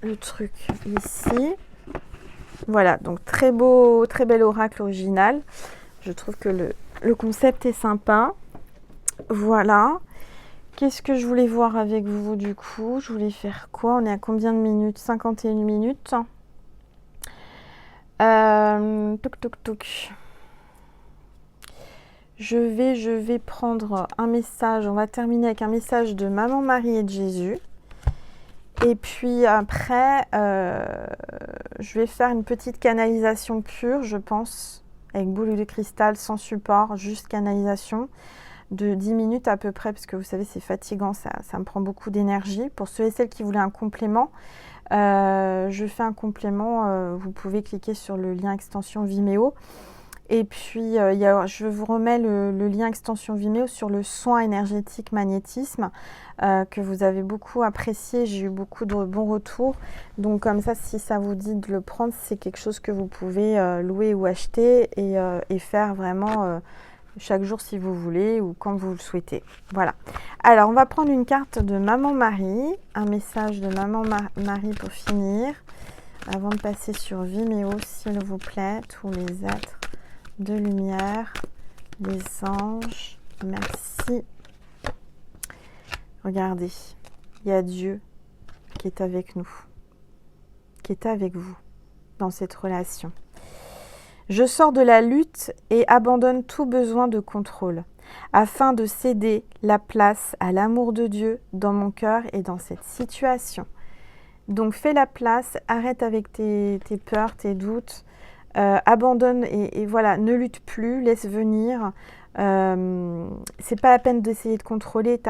Speaker 1: le truc ici. Voilà, donc très beau, très bel oracle original. Je trouve que le concept est sympa. Voilà. Qu'est-ce que je voulais voir avec vous du coup? Je voulais faire quoi? On est à combien de minutes? 51 minutes. Toc toc toc. Je vais prendre un message. On va terminer avec un message de Maman Marie et de Jésus. Et puis après, je vais faire une petite canalisation pure, je pense, avec boule de cristal, sans support, juste canalisation, de 10 minutes à peu près, parce que vous savez, c'est fatigant, ça me prend beaucoup d'énergie. Pour ceux et celles qui voulaient un complément, je fais un complément, vous pouvez cliquer sur le lien extension Vimeo. Et puis, je vous remets le lien extension Vimeo sur le soin énergétique magnétisme que vous avez beaucoup apprécié. J'ai eu beaucoup de bons retours. Donc, comme ça, si ça vous dit de le prendre, c'est quelque chose que vous pouvez louer ou acheter et faire vraiment chaque jour si vous voulez ou quand vous le souhaitez. Voilà. Alors, on va prendre une carte de Maman Marie, un message de Maman Marie pour finir. Avant de passer sur Vimeo, s'il vous plaît, tous les êtres de lumière, des anges, merci. Regardez, il y a Dieu qui est avec nous, qui est avec vous dans cette relation. Je sors de la lutte et abandonne tout besoin de contrôle, afin de céder la place à l'amour de Dieu dans mon cœur et dans cette situation. Donc fais la place, arrête avec tes peurs, tes doutes, abandonne et voilà, ne lutte plus, laisse venir. C'est pas la peine d'essayer de contrôler,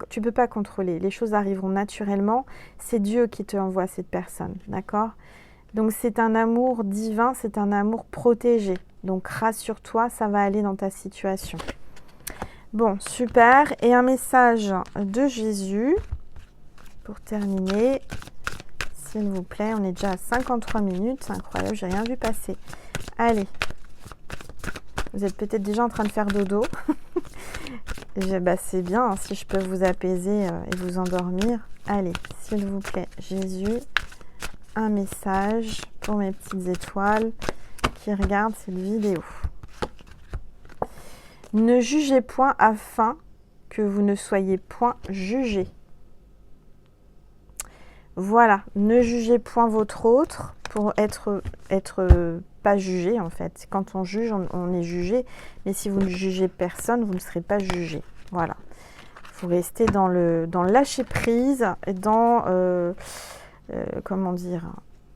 Speaker 1: tu peux pas contrôler, les choses arriveront naturellement, c'est Dieu qui te envoie cette personne, d'accord? Donc c'est un amour divin, c'est un amour protégé, donc rassure-toi, ça va aller dans ta situation. Bon, super, et un message de Jésus pour terminer. S'il vous plaît, on est déjà à 53 minutes, c'est incroyable, j'ai rien vu passer. Allez, vous êtes peut-être déjà en train de faire dodo. C'est bien, hein, si je peux vous apaiser et vous endormir. Allez, s'il vous plaît, Jésus, un message pour mes petites étoiles qui regardent cette vidéo. Ne jugez point afin que vous ne soyez point jugés. Voilà, ne jugez point votre autre pour être pas jugé en fait. Quand on juge, on est jugé, mais si vous ne jugez personne, vous ne serez pas jugé. Voilà. Il faut rester dans le lâcher prise, dans comment dire,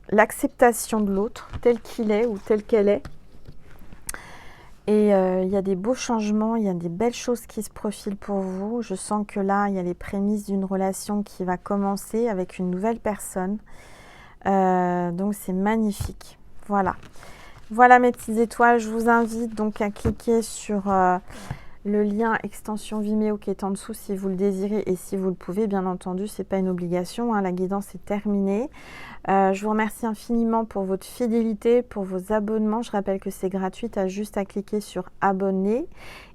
Speaker 1: l'acceptation de l'autre tel qu'il est ou telle qu'elle est. Et il y a des beaux changements, il y a des belles choses qui se profilent pour vous. Je sens que là, il y a les prémices d'une relation qui va commencer avec une nouvelle personne. Donc, c'est magnifique. Voilà. Voilà mes petites étoiles. Je vous invite donc à cliquer sur le lien extension Vimeo qui est en dessous si vous le désirez et si vous le pouvez. Bien entendu, ce n'est pas une obligation. Hein, la guidance est terminée. Je vous remercie infiniment pour votre fidélité, pour vos abonnements. Je rappelle que c'est gratuit, tu as juste à cliquer sur abonner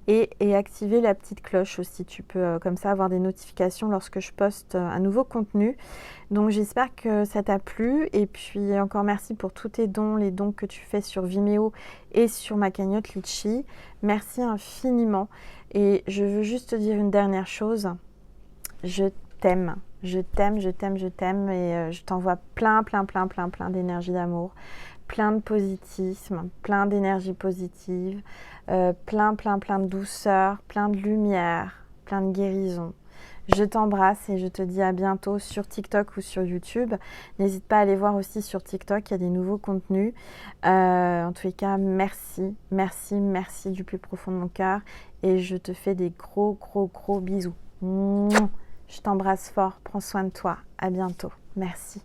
Speaker 1: et activer la petite cloche aussi. Tu peux comme ça avoir des notifications lorsque je poste un nouveau contenu. Donc j'espère que ça t'a plu et puis encore merci pour tous tes dons, les dons que tu fais sur Vimeo et sur ma cagnotte Litchi. Merci infiniment et je veux juste te dire une dernière chose. Je t'aime. Je t'aime, je t'aime, je t'aime et je t'envoie plein d'énergie d'amour, plein de positivisme, plein d'énergie positive, plein de douceur, plein de lumière, plein de guérison. Je t'embrasse et je te dis à bientôt sur TikTok ou sur YouTube. N'hésite pas à aller voir aussi sur TikTok, il y a des nouveaux contenus. En tous les cas, merci du plus profond de mon cœur et je te fais des gros bisous. Je t'embrasse fort, prends soin de toi. À bientôt. Merci.